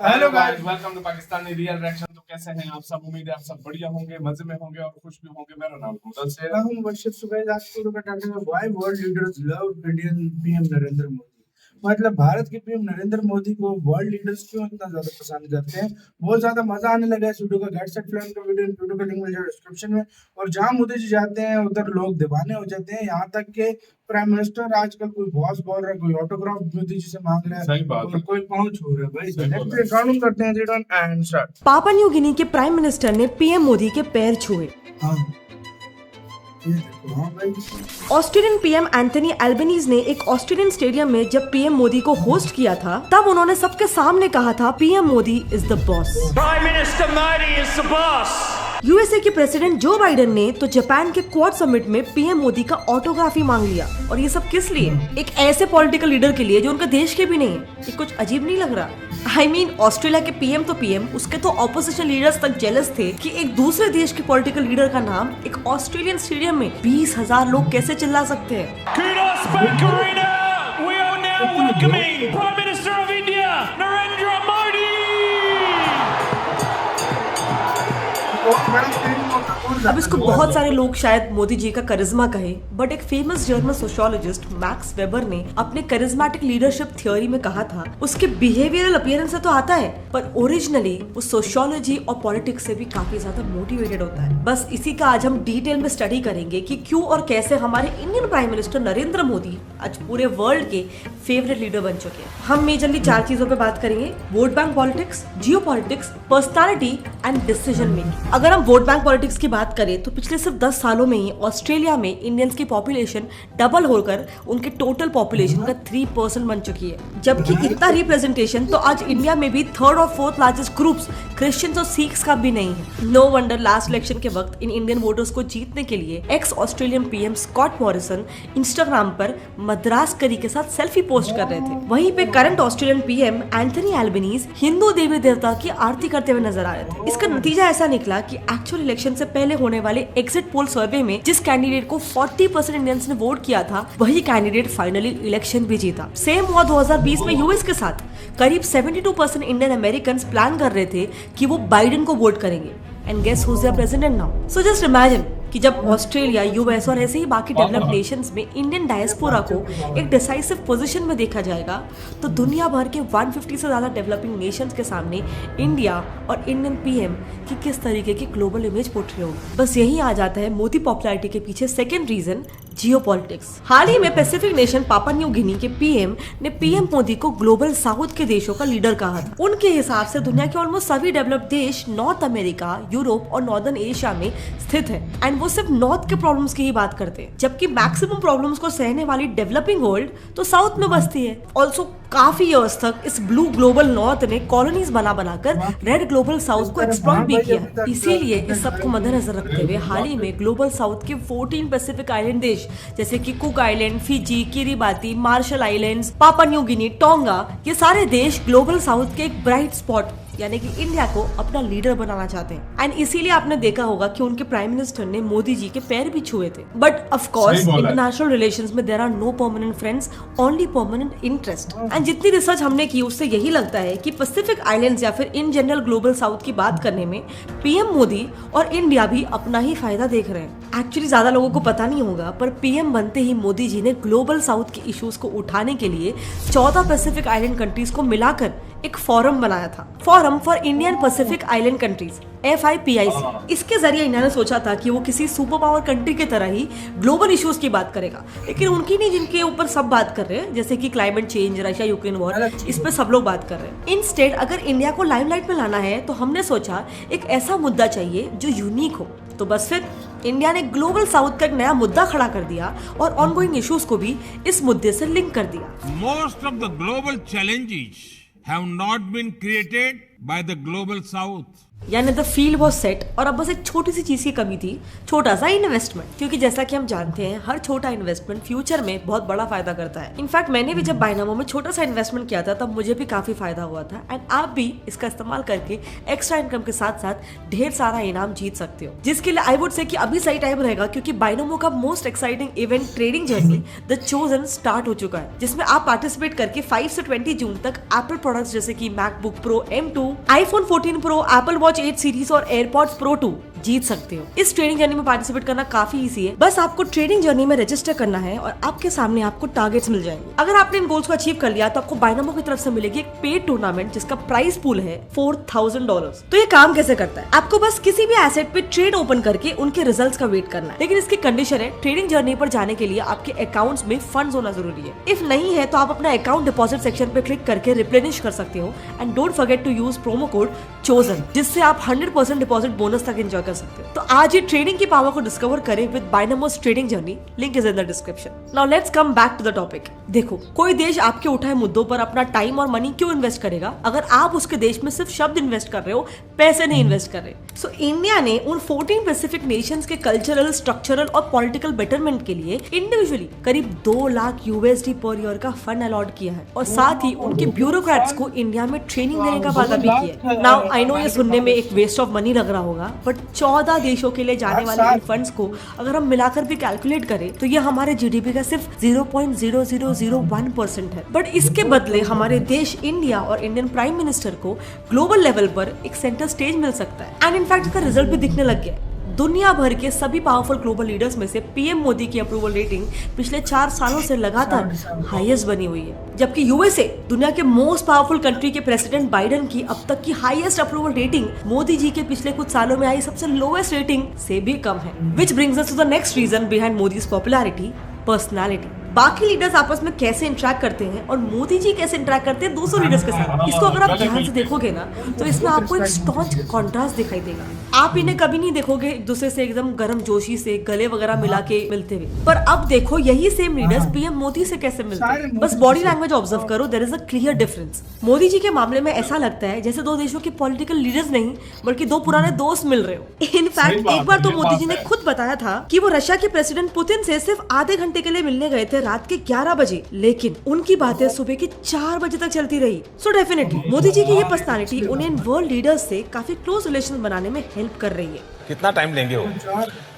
Hello guys, welcome to Pakistani real reaction. तो कैसे हैं आप सब? उम्मीद है आप सब बढ़िया होंगे, मजे में होंगे और खुश भी होंगे। मेरा नाम मुदल से है। हूं वर्षित सुबह। आज शुरू का टाइटल है why world leaders love Indian PM Narendra Modi. मतलब भारत के पीएम नरेंद्र मोदी को वर्ल्ड लीडर्स क्यों इतना ज्यादा पसंद करते हैं। बहुत ज्यादा मजा आने लगा है इस वीडियो का। गेट सेट प्लान का वीडियो का लिंक मिल जाएगा डिस्क्रिप्शन में। और जहां मोदी जी जाते हैं उधर लोग दीवाने हो जाते हैं। यहाँ तक के प्राइम मिनिस्टर आजकल कोई बॉस बोल रहा है, कोई ऑटोग्राफ मोदी जी से मांग रहा है, सही बात और है। कोई पहुंच हो रहा है। भाई तो नेक्स्ट काउंट करते हैं रिटर्न एंड स्टार्ट। पापा न्यू गिनी के प्राइम मिनिस्टर ने पीएम मोदी के पैर छुए। हाँ ये देखो, हाँ भाई ऑस्ट्रेलियन पीएम एंथनी एल्बनीज ने एक ऑस्ट्रेलियन स्टेडियम में जब पीएम मोदी को होस्ट किया था, तब उन्होंने सबके सामने कहा था PM Modi is the boss. Prime Minister Modi is the boss. USA के प्रेसिडेंट जो बाइडेन ने तो जापान के क्वाड समिट में पीएम मोदी का ऑटोग्राफी मांग लिया। और ये सब किस लिए? एक ऐसे पॉलिटिकल लीडर के लिए जो उनका देश के भी नहीं है। ये कुछ अजीब नहीं लग रहा? I mean, ऑस्ट्रेलिया के पीएम तो पीएम, उसके तो ऑपोजिशन लीडर्स तक जेलस थे कि एक दूसरे देश के पॉलिटिकल लीडर का नाम एक ऑस्ट्रेलियन स्टेडियम में 20,000 लोग कैसे चिल्ला सकते हैं। Kudos, Bankarina. We are now welcoming Prime Minister of India, Narendra Modi. अब इसको बहुत सारे लोग शायद मोदी जी का करिश्मा कहे, बट एक famous German sociologist max weber ने अपने करिश्मेटिक लीडरशिप थ्योरी में कहा था उसके बिहेवियरल अपीयरेंस से तो आता है, पर ओरिजिनली वो सोशियोलॉजी और पॉलिटिक्स से भी काफी ज्यादा मोटिवेटेड होता है। बस इसी का आज हम डिटेल में स्टडी करेंगे कि क्यों और कैसे हमारे Indian prime minister Narendra Modi आज पूरे वर्ल्ड के फेवरेट लीडर बन चुके हैं। हम मेजरली 4 चीजों पे बात करेंगे: vote bank politics, Jio politics, personality and decision making. अगर हम वोट बैंक पॉलिटिक्स की बात करें तो पिछले सिर्फ 10 सालों में ही ऑस्ट्रेलिया में इंडियंस की पॉपुलेशन डबल होकर उनके टोटल पॉपुलेशन का 3% बन चुकी है। जबकि इतना रिप्रेजेंटेशन तो आज इंडिया में भी 3rd और 4th लार्जेस्ट ग्रुप्स क्रिश्चियंस और सिख्स का भी नहीं है। नो वंडर लास्ट इलेक्शन के वक्त इन इंडियन वोटर्स को जीतने के लिए ex Australian PM Scott Morrison Instagram पर मद्रास करी के साथ सेल्फी पोस्ट कर रहे थे। वहीं पे current Australian PM Anthony Albanese Hindu देवी देवता की आरती करते हुए नजर आ रहे थे। इसका नतीजा ऐसा निकला कि एक्चुअल इलेक्शन से पहले होने वाले एग्जिट पोल सर्वे में जिस कैंडिडेट को 40% इंडियंस ने वोट किया था, वही कैंडिडेट फाइनली इलेक्शन भी जीता। सेम हुआ 2020 में यूएस के साथ। करीब 72% इंडियन अमेरिकन प्लान कर रहे थे कि वो बाइडेन को वोट करेंगे। And guess who is their president now? So just imagine कि जब ऑस्ट्रेलिया, यूएस और ऐसे ही बाकी डेवलप्ड नेशंस में इंडियन डायस्पोरा को एक डिसाइसिव पोजीशन में देखा जाएगा, तो दुनिया भर के 150 से ज्यादा डेवलपिंग नेशंस के सामने इंडिया और इंडियन पीएम की किस तरीके की ग्लोबल इमेज पोर्ट्रे होगी। बस यही आ जाता है मोदी पॉपुलैरिटी के पीछे सेकेंड रीजन, जियोपॉलिटिक्स। हाल ही में पैसिफिक नेशन पापा न्यू गिनी के पीएम ने पीएम मोदी को ग्लोबल साउथ के देशों का लीडर कहा था। उनके हिसाब से दुनिया के ऑलमोस्ट सभी डेवलप्ड देश नॉर्थ अमेरिका, यूरोप और नॉर्दर्न एशिया में स्थित है। एंड वो सिर्फ नॉर्थ के प्रॉब्लम्स की ही बात करते हैं, जबकि मैक्सिमम प्रॉब्लम्स को सहने वाली डेवलपिंग वर्ल्ड तो साउथ में बसती है। ऑल्सो काफी इयर्स तक इस ब्लू ग्लोबल नॉर्थ ने कॉलोनीज बनाकर रेड ग्लोबल साउथ को एक्सप्लॉइट भी किया। इसीलिए इस सब को मद्देनजर रखते हुए हाल ही में ग्लोबल साउथ के 14 पैसिफिक आइलैंड देश जैसे कि cook island, Fiji, Kiribati, Marshall Islands, पापा न्यू गिनी, टोंगा, ये सारे देश ग्लोबल साउथ के एक ब्राइट स्पॉट यानी कि इंडिया को अपना लीडर बनाना चाहते हैं। एंड इसीलिए आपने देखा होगा कि उनके प्राइम मिनिस्टर ने मोदी जी के पैर भी छुए थे। But of course international relations में there are no permanent friends, only permanent interest. And जितनी रिसर्च हमने की उससे यही लगता है कि पैसिफिक आइलैंड्स या फिर इन जनरल ग्लोबल साउथ की बात करने में पीएम मोदी और इंडिया भी अपना ही फायदा देख रहे हैं। एक्चुअली ज्यादा लोगों को पता नहीं होगा, पर पीएम बनते ही मोदी जी ने ग्लोबल साउथ के इश्यूज को उठाने के लिए 14 पैसिफिक आइलैंड कंट्रीज को मिलाकर एक फोरम बनाया था, forum for Indian Pacific island countries, FIPIC। इसके जरिए इन्होंने सोचा था कि वो किसी सुपर पावर कंट्री की तरह ही ग्लोबल इश्यूज की बात करेगा, लेकिन उनकी नहीं जिनके ऊपर सब बात कर रहे हैं, जैसे कि climate change, Russia Ukraine war, इस पे सब लोग बात कर रहे हैं। इंस्टेड अगर इंडिया को लाइमलाइट में लाना है तो हमने सोचा एक ऐसा मुद्दा चाहिए जो यूनिक हो। तो बस फिर इंडिया ने ग्लोबल साउथ का एक नया मुद्दा खड़ा कर दिया और ऑनगोइंग इश्यूज को भी इस मुद्दे से लिंक कर दिया। Most of the global challenges have not been created by the global south. यानी द फील्ड वाज सेट और अब बस एक छोटी सी चीज की कमी थी, छोटा सा इन्वेस्टमेंट। क्योंकि जैसा कि हम जानते हैं हर छोटा इन्वेस्टमेंट फ्यूचर में बहुत बड़ा फायदा करता है। इनफैक्ट मैंने भी जब बाइनोमो में छोटा सा इन्वेस्टमेंट किया था तब मुझे भी काफी फायदा हुआ था एंड आप भी इसका इस्तेमाल करके एक्स्ट्रा इनकम के साथ साथ ढेर सारा इनाम जीत सकते हो, जिसके लिए आई वुड से कि अभी सही टाइम रहेगा क्योंकि बाइनोमो का most exciting event trading journey the chosen start हो चुका है, जिसमें आप पार्टिसिपेट करके 5 से 20 जून तक एप्पल प्रोडक्ट्स जैसे कि MacBook pro M2, iPhone 14 pro, Apple watch 8 series और एयरपॉड्स प्रो 2 जीत सकते हो। इस ट्रेडिंग जर्नी में पार्टिसिपेट करना काफी इजी है, बस आपको ट्रेडिंग जर्नी में रजिस्टर करना है और आपके सामने आपको टारगेट्स मिल जाएंगे। अगर आपने इन गोल्स को अचीव कर लिया तो आपको बाइनोमो की तरफ से मिलेगी एक पेड टूर्नामेंट जिसका प्राइस पूल है $4,000। तो ये काम कैसे करता है? आपको बस किसी भी एसेट पे ट्रेड ओपन करके उनके रिजल्ट्स का वेट करना है, लेकिन इसकी कंडीशन है ट्रेडिंग जर्नी पर जाने के लिए आपके अकाउंट्स में फंड्स होना जरूरी है। इफ नहीं है तो आप अपना अकाउंट डिपॉजिट सेक्शन पे क्लिक करके रिप्लेनिश कर सकते हो and don't forget to use promo code chosen, जिससे आप 100% डिपॉजिट बोनस तक एंजॉय कर सकते हो। तो आज ये ट्रेडिंग की पावर को डिस्कवर करें with Binomo's trading journey, link is in the description. Now let's come back to the topic. देखो, कोई देश आपके उठाए मुद्दों पर अपना टाइम और मनी क्यों इन्वेस्ट करेगा अगर आप उसके देश में सिर्फ शब्द इन्वेस्ट कर रहे हो, पैसे नहीं इन्वेस्ट कर रहे। सो इंडिया ने उन 14 पैसिफिक नेशंस के कल्चरल, स्ट्रक्चरल और पॉलिटिकल बेटरमेंट के लिए इंडिविजुअली करीब 2 लाख USD पर ईयर का फंड अलॉट किया है और साथ ही उनके ब्यूरोक्रेट्स को इंडिया में ट्रेनिंग देने का वादा भी किया है। नाउ आई नो ये सुनने में एक वेस्ट ऑफ मनी लग रहा होगा, बट 14 देशों के लिए जाने वाले इन फंड्स को अगर हम मिलाकर भी कैलकुलेट करें तो ये हमारे GDP का सिर्फ 0.0001% है। बट इसके बदले हमारे देश इंडिया और इंडियन प्राइम मिनिस्टर को ग्लोबल लेवल पर एक सेंटर स्टेज मिल सकता है एंड इनफैक्ट इसका रिजल्ट भी दिखने लग गया है। दुनिया भर के सभी पावरफुल ग्लोबल लीडर्स में से पीएम मोदी की अप्रूवल रेटिंग पिछले 4 सालों से लगातार हाईएस्ट बनी हुई है, जबकि USA दुनिया के मोस्ट पावरफुल कंट्री के प्रेसिडेंट बाइडेन की अब तक की highest approval rating Modi ji के पिछले कुछ सालों में आई सबसे लोएस्ट रेटिंग से भी कम है। Which brings us to the next reason behind Modi's popularity, personality. बाकी लीडर्स आपस में कैसे इंटरेक्ट करते हैं और मोदी जी कैसे इंटरेक्ट करते हैं दूसरे लीडर्स के साथ, इसको अगर आप ध्यान से देखोगे ना तो इसमें आपको एक स्टॉन्च कॉन्ट्रास्ट दिखाई देगा। आप इन्हें कभी नहीं देखोगे एक दूसरे से एकदम गर्म जोशी से गले वगैरह मिला के मिलते हुए, पर अब देखो यही सेम लीडर्स पीएम मोदी से कैसे मिलते हैं। बस बॉडी लैंग्वेज ऑब्जर्व करो, there is a clear difference. Modi ji के मामले में ऐसा लगता है जैसे 2 देशों के पॉलिटिकल लीडर्स नहीं बल्कि 2 पुराने दोस्त मिल रहे हो। इनफैक्ट एक बार तो मोदी जी ने खुद बताया था कि वो रशिया के प्रेसिडेंट पुतिन से सिर्फ आधे घंटे के लिए मिलने गए थे रात के 11 बजे, लेकिन उनकी बातें सुबह के 4 बजे तक चलती रही। सो डेफिनेटली मोदी जी की ये पर्सनालिटी उन्हें वर्ल्ड लीडर्स से काफी क्लोज रिलेशन बनाने में हेल्प कर रही है। कितना टाइम लेंगे वो?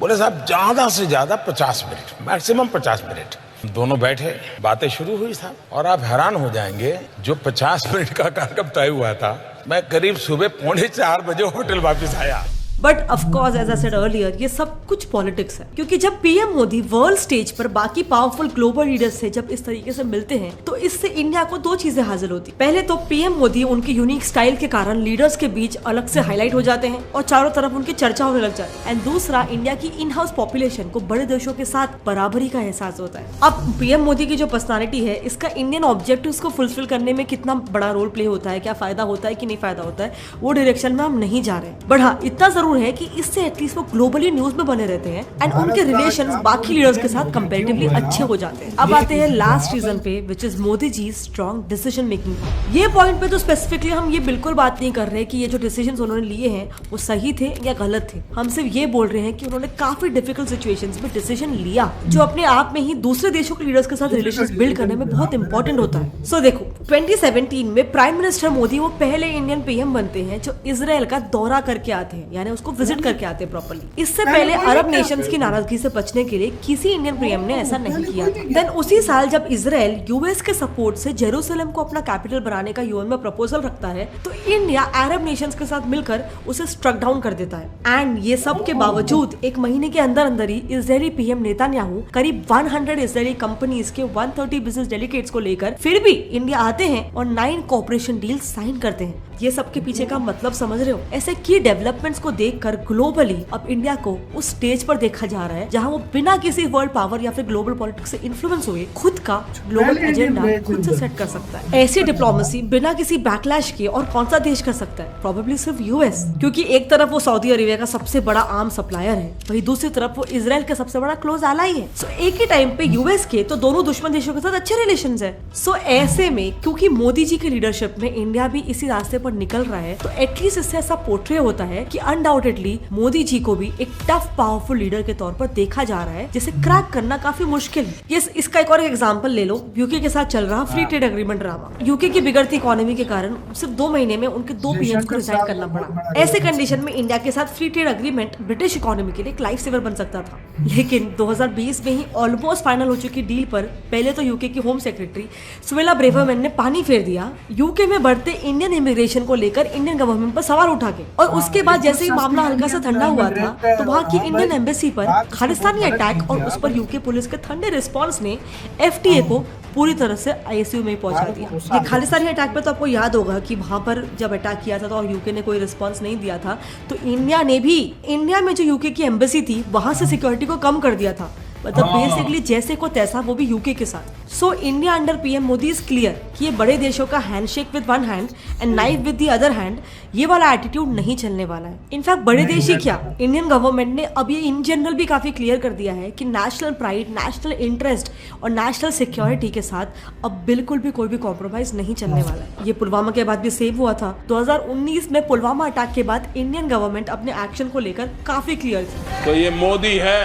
बोले साहब ज्यादा से ज्यादा 50 मिनट, मैक्सिमम 50 मिनट। दोनों बैठे, बातें शुरू हुई साहब, और आप हैरान हो जाएंगे जो 50 मिनट का कार्यक्रम तय हुआ था, मैं करीब सुबह 3:45 बजे होटल वापस आया। But of course as I said earlier, ये सब कुछ पॉलिटिक्स है, क्योंकि जब पीएम मोदी वर्ल्ड स्टेज पर बाकी पावरफुल ग्लोबल लीडर्स से जब इस तरीके से मिलते हैं तो इससे इंडिया को 2 चीजें हासिल होती। पहले तो पीएम मोदी उनके यूनिक स्टाइल के कारण लीडर्स के बीच अलग से हाईलाइट हो जाते हैं और चारों तरफ उनकी चर्चा होने लग जाती है। एंड दूसरा, इंडिया की इन हाउस पॉपुलेशन को बड़े देशों के साथ बराबरी का एहसास होता है। अब पीएम मोदी की जो पर्सनालिटी है, इसका इंडियन ऑब्जेक्टिव्स को फुलफिल करने में कितना बड़ा रोल प्ले होता है, क्या फायदा होता है कि नहीं फायदा होता है, वो डायरेक्शन में हम नहीं जा रहे। बट हाँ, इतना जरूर है कि इससे एटलीस्ट वो ग्लोबली न्यूज में बने रहते हैं एंड उनके रिलेशंस बाकी लीडर्स के साथ कंपैरेटिवली अच्छे हो जाते हैं। अब आते हैं लास्ट रीजन पे, which is Modi ji strong decision making. ये पॉइंट पे तो स्पेसिफिकली हम ये बिल्कुल बात नहीं कर रहे कि ये जो डिसीजंस उन्होंने लिए हैं वो सही थे या गलत थे। हम सिर्फ ये बोल रहे हैं कि उन्होंने काफी डिफिकल्ट सिचुएशंस में डिसीजन लिया, जो अपने आप में ही दूसरे देशों के लीडर्स के साथ रिलेशंस बिल्ड करने में बहुत इंपॉर्टेंट होता है। सो देखो, 2017 में प्राइम मिनिस्टर मोदी वो पहले इंडियन पीएम बनते हैं जो इजराइल का दौरा करके आते हैं, यानी उसको विजिट करके आते हैं प्रॉपर्ली। इससे पहले अरब नेशंस की नाराजगी से बचने के लिए किसी इंडियन पीएम ने ऐसा नहीं किया था। देन उसी साल जब इजराइल यूएस के सपोर्ट से जेरूसलम को अपना कैपिटल बनाने का यूएन में प्रपोजल रखता है तो इंडिया अरब नेशंस के साथ मिलकर उसे स्ट्रक डाउन कर देता है। एंड ये सब के बावजूद 1 महीने के अंदर अंदर ही इजरायली पीएम नेतन्याहू करीब 100 इजरायली कंपनीज के 130 बिजनेस डेलीगेट्स को लेकर फिर भी इंडिया आते हैं और 9 कोऑपरेशन डील साइन करते हैं। ये सब के पीछे का मतलब समझ रहे हो? ऐसे की डेवलपमेंट्स को देखकर ग्लोबली अब इंडिया को उस स्टेज पर देखा जा रहा है जहां वो बिना किसी वर्ल्ड पावर या फिर ग्लोबल पॉलिटिक्स से इन्फ्लुएंस हुए खुद का ग्लोबल एजेंडा खुद से सेट कर सकता है। ऐसी डिप्लोमेसी बिना किसी बैकलैश के और कौन सा देश कर सकता है? प्रोबेबली सिर्फ यूएस, क्योंकि एक तरफ वो सऊदी अरेबिया का सबसे बड़ा आर्म सप्लायर है, वही दूसरी तरफ वो इजराइल का सबसे बड़ा क्लोज एलाई है। सो एक ही टाइम पे यूएस के तो दोनों दुश्मन देशों के साथ अच्छे रिलेशंस है। सो ऐसे में क्योंकि मोदी जी की लीडरशिप में इंडिया भी इसी रास्ते ऊपर निकल रहा है तो एटलीस्ट इससे ऐसा पोर्ट्रे होता है कि अनडाउटेडली मोदी जी को भी एक टफ पावरफुल लीडर के तौर पर देखा जा रहा है जिसे क्रैक करना काफी मुश्किल है। इसका एक और एग्जांपल ले लो, यूके के साथ चल रहा free trade agreement drama. UK की बिगड़ती इकोनॉमी के कारण सिर्फ 2 महीने में उनके 2 पीएम को रिजाइन करना पड़ा। ऐसे कंडीशन में इंडिया के साथ free trade agreement British economy के लिए एक लाइफ सेवर बन सकता था, लेकिन 2020 में ही ऑलमोस्ट फाइनल हो चुकी डील पर पहले तो यूके की होम सेक्रेटरी सुवेला ब्रेवरमैन ने पानी फेर दिया यूके में बढ़ते इंडियन इमिग्रेशन को लेकर इंडियन गवर्नमेंट पर सवाल उठा के। और उसके बाद जैसे ही मामला हल्का सा ठंडा हुआ था तो वहाँ की इंडियन एम्बेसी पर खालिस्तानी अटैक और उस पर यूके पुलिस के ठंडे रिस्पांस ने एफटीए को पूरी तरह से आईसीयू में पहुंचा दिया। ये खालिस्तानी अटैक पे तो आपको याद होगा कि वहां पर जब अटैक किया था तो और यूके ने कोई रिस्पांस नहीं दिया था तो इंडिया ने भी इंडिया में जो यूके की एम्बेसी थी वहां से सिक्योरिटी को कम कर दिया था। मतलब बेसिकली जैसे को तैसा, वो भी यूके के साथ। So India under PM Modi is clear कि ये बड़े देशों का handshake with one hand and knife with the other hand, ये वाला एटीट्यूड नहीं चलने वाला है। इनफैक्ट बड़े देश ही क्या, इंडियन गवर्नमेंट ने अब ये इन जनरल भी काफी क्लियर कर दिया है कि नेशनल प्राइड, नेशनल इंटरेस्ट और नेशनल सिक्योरिटी के साथ अब बिल्कुल भी कोई भी कॉम्प्रोमाइज नहीं चलने वाला है। ये पुलवामा के बाद भी सेव हुआ था। 2019 में पुलवामा अटैक के बाद इंडियन गवर्नमेंट अपने एक्शन को लेकर काफी क्लियर थी। तो ये मोदी है,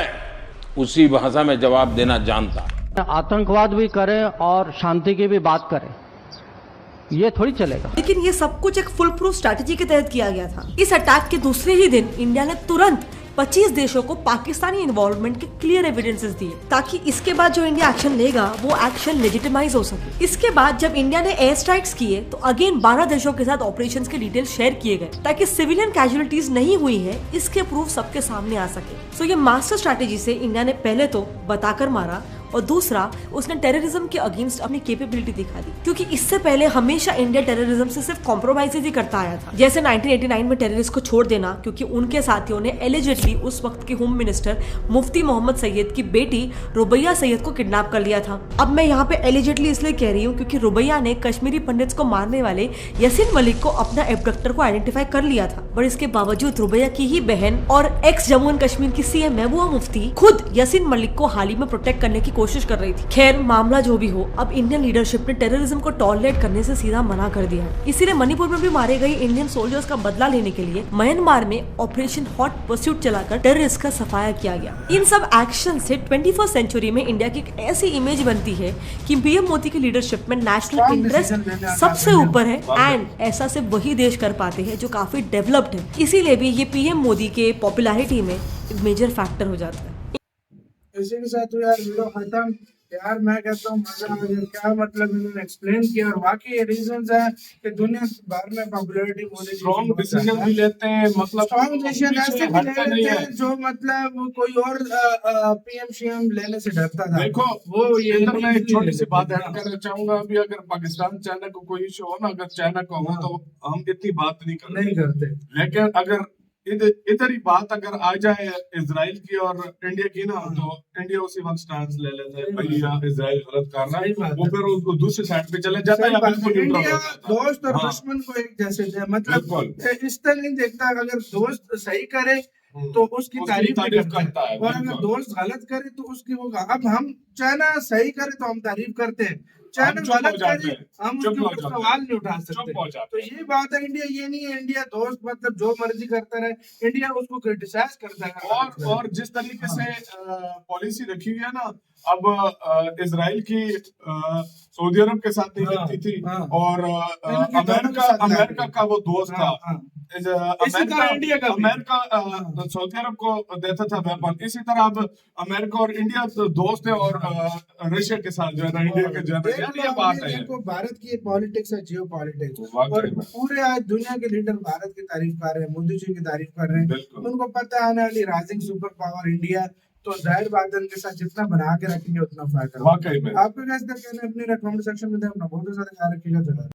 उसी भाषा में जवाब देना जानता है। आतंकवाद भी करें और शांति की भी बात करें, ये थोड़ी चलेगा। लेकिन ये सब कुछ एक फुल प्रूफ स्ट्रैटेजी के तहत किया गया था। इस अटैक के दूसरे ही दिन इंडिया ने तुरंत 25 देशों को पाकिस्तानी इन्वॉल्वमेंट के क्लियर एविडेंसेस दिए ताकि इसके बाद जो इंडिया एक्शन लेगा वो एक्शन लेजिटिमाइज हो सके। इसके बाद जब इंडिया ने एयर स्ट्राइक्स किए तो अगेन 12 देशों के साथ ऑपरेशंस के डिटेल्स शेयर किए गए ताकि सिविलियन कैजुअलिटीज नहीं हुई है इसके प्रूफ सबके सामने आ सके। सो ये मास्टर स्ट्रैटेजी से इंडिया ने पहले तो बताकर मारा और दूसरा उसने टेररिज्म के अगेंस्ट अपनी कैपेबिलिटी दिखा दी, क्योंकि इससे पहले हमेशा इंडिया टेररिज्म से सिर्फ कॉम्प्रोमाइज ही करता आया था। जैसे 1989 में टेररिस्ट को छोड़ देना क्योंकि उनके साथियों ने एलिजिडली उस वक्त के होम मिनिस्टर मुफ्ती मोहम्मद सैयद की बेटी रुबैया सैयद को किडनैप कर लिया था। अब मैं यहाँ पे एलिजिडली इसलिए कह रही हूँ क्योंकि रुबैया ने कश्मीरी पंडित्स को मारने वाले यासीन मलिक को अपना एब्डक्टर को आइडेंटिफाई कर लिया था, पर इसके बावजूद रुबैया की ही बहन और एक्स जम्मू एंड कश्मीर की सीएम महबूबा मुफ्ती खुद यासीन मलिक को हाल ही में प्रोटेक्ट करने की कोशिश कर रही थी। खैर मामला जो भी हो, अब इंडियन लीडरशिप ने टेररिज्म को टॉलरेट करने से सीधा मना कर दिया है। इसीलिए मणिपुर में भी मारे गए इंडियन सोल्जर्स का बदला लेने के लिए म्यांमार में ऑपरेशन हॉट परस्यूट चलाकर टेररिस्ट का सफाया किया गया। इन सब एक्शन से 21st सेंचुरी में इंडिया की एक ऐसी इमेज बनती है कि पीएम मोदी की लीडरशिप में नेशनल इंटरेस्ट सबसे ऊपर है एंड ऐसा सिर्फ वही देश कर पाते हैं जो काफी डेवलप्ड है। इसीलिए भी ये पीएम मोदी के पॉपुलैरिटी में मेजर फैक्टर हो जाता है। इसी के साथ यार वीडियो खत्म। यार मैं कहता हूँ मजा आ गया, क्या मतलब इन्होंने एक्सप्लेन किया और वाकई ये रीजंस है कि दुनिया भर में पॉपुलैरिटी मोदी स्ट्रॉन्ग डिसीजन भी लेते हैं, मतलब स्ट्रॉन्ग डिसीजन ऐसे भी ले लेते हैं जो मतलब कोई और पीएम सीएम लेने से डरता था। देखो वो ये इधर मैं एक छोटी सी बात ऐड करना चाहूंगा। अभी अगर पाकिस्तान चाइना को कोई इशू हो ना, अगर चाइना को हो तो हम इतनी बात नहीं करते, लेकिन अगर इधर ही बात अगर आ जाए इजराइल की और इंडिया की ना, तो इंडिया उसी वक्त स्टांस ले लेता है भाई यार इजराइल गलत कर रहा है, वो फिर उसको दूसरी साइड पे चले जाता है या बिल्कुल इंडिया दोस्त और दुश्मन को एक जैसे है, मतलब इस तरह नहीं देखता। अगर दोस्त सही करे तो उसकी तारीफ करता है और अगर दोस्त गलत करे तो उसकी वो। अब हम चाइना सही करे तो हम तारीफ करते हैं, चाइना गलत करे हम उसके ऊपर सवाल नहीं उठा सकते। तो ये बात है, इंडिया ये नहीं है इंडिया दोस्त मतलब जो मर्जी करता रहे, इंडिया उसको क्रिटिसाइज करता है। और जिस तरीके से पॉलिसी रखी हुई है ना, अब इजराइल की सऊदी अरब के साथ नहीं रहती थी और अमेरिका का वो दोस्त था। अमेरिका सऊदी अरब को देता था वेपन, इसी तरह अब अमेरिका और इंडिया दोस्त है और रशिया के साथ जो है ना इंडिया के जो है ये बात है। भारत की पॉलिटिक्स है, जियो पॉलिटिक्स, और पूरे आज दुनिया के लीडर भारत की तारीफ कर रहे हैं, मोदी जी की तारीफ कर रहे हैं। उनको पता है आने वाली राइजिंग सुपर पावर इंडिया, तो जाहिर बात है उनके साथ जितना बना के रखेंगे उतना फायदा। वाकई में आपको कैसे कहना है अपने कमेंट सेक्शन में, अपना बहुत सारा ख्याल रखिएगा।